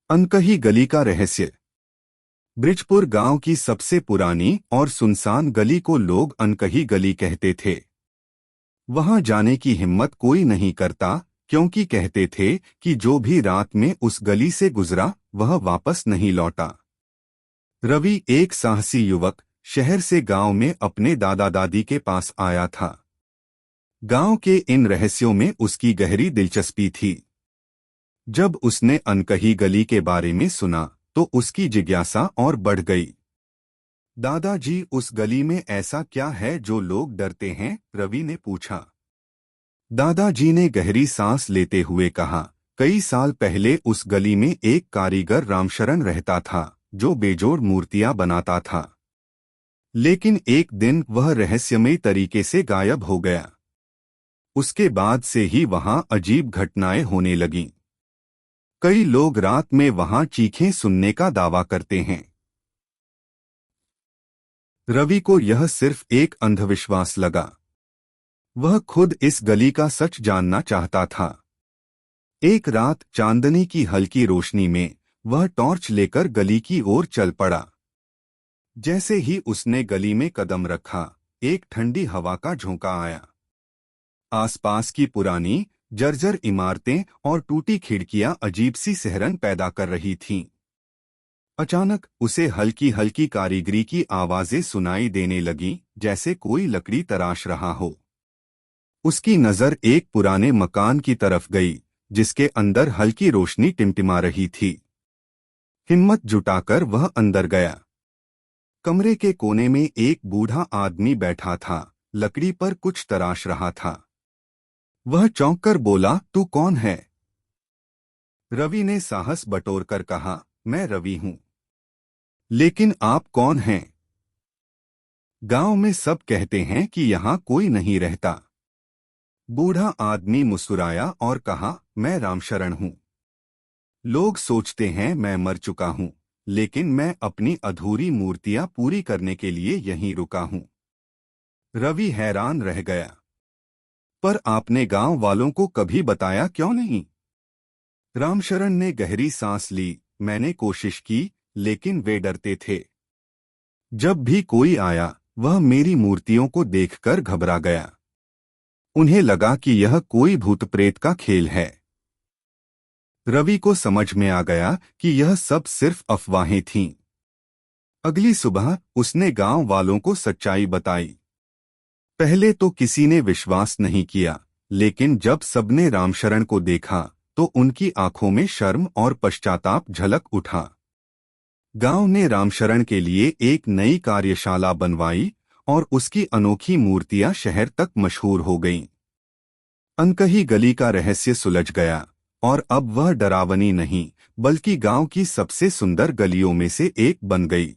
अनकही गली का रहस्य। ब्रिजपुर गांव की सबसे पुरानी और सुनसान गली को लोग अनकही गली कहते थे। वहां जाने की हिम्मत कोई नहीं करता, क्योंकि कहते थे कि जो भी रात में उस गली से गुजरा वह वापस नहीं लौटा। रवि एक साहसी युवक शहर से गांव में अपने दादा दादी के पास आया था। गांव के इन रहस्यों में उसकी गहरी दिलचस्पी थी। जब उसने अनकही गली के बारे में सुना तो उसकी जिज्ञासा और बढ़ गई। दादाजी, उस गली में ऐसा क्या है जो लोग डरते हैं? रवि ने पूछा। दादाजी ने गहरी सांस लेते हुए कहा, कई साल पहले उस गली में एक कारीगर रामशरण रहता था जो बेजोड़ मूर्तियां बनाता था। लेकिन एक दिन वह रहस्यमय तरीके से गायब हो गया। उसके बाद से ही वहां अजीब घटनाएं होने लगीं। कई लोग रात में वहां चीखें सुनने का दावा करते हैं। रवि को यह सिर्फ एक अंधविश्वास लगा। वह खुद इस गली का सच जानना चाहता था। एक रात चांदनी की हल्की रोशनी में वह टॉर्च लेकर गली की ओर चल पड़ा। जैसे ही उसने गली में कदम रखा, एक ठंडी हवा का झोंका आया। आसपास की पुरानी जर्जर इमारतें और टूटी खिड़कियां अजीब सी सिहरन पैदा कर रही थीं। अचानक उसे हल्की हल्की कारीगरी की आवाजें सुनाई देने लगीं, जैसे कोई लकड़ी तराश रहा हो। उसकी नजर एक पुराने मकान की तरफ गई, जिसके अंदर हल्की रोशनी टिमटिमा रही थी। हिम्मत जुटाकर वह अंदर गया। कमरे के कोने में एक बूढ़ा आदमी बैठा था, लकड़ी पर कुछ तराश रहा था। वह चौंककर बोला, तू कौन है? रवि ने साहस बटोरकर कहा, मैं रवि हूं। लेकिन आप कौन हैं? गांव में सब कहते हैं कि यहां कोई नहीं रहता। बूढ़ा आदमी मुस्कुराया और कहा, मैं रामशरण हूं। लोग सोचते हैं मैं मर चुका हूं, लेकिन मैं अपनी अधूरी मूर्तियां पूरी करने के लिए यहीं रुका हूं। रवि हैरान रह गया। पर आपने गांव वालों को कभी बताया क्यों नहीं? रामशरण ने गहरी सांस ली। मैंने कोशिश की, लेकिन वे डरते थे। जब भी कोई आया, वह मेरी मूर्तियों को देखकर घबरा गया। उन्हें लगा कि यह कोई भूत प्रेत का खेल है। रवि को समझ में आ गया कि यह सब सिर्फ अफवाहें थीं। अगली सुबह उसने गांव वालों को सच्चाई बताई। पहले तो किसी ने विश्वास नहीं किया, लेकिन जब सबने रामशरण को देखा तो उनकी आंखों में शर्म और पश्चाताप झलक उठा। गांव ने रामशरण के लिए एक नई कार्यशाला बनवाई और उसकी अनोखी मूर्तियां शहर तक मशहूर हो गईं। अनकही गली का रहस्य सुलझ गया और अब वह डरावनी नहीं, बल्कि गांव की सबसे सुंदर गलियों में से एक बन गई।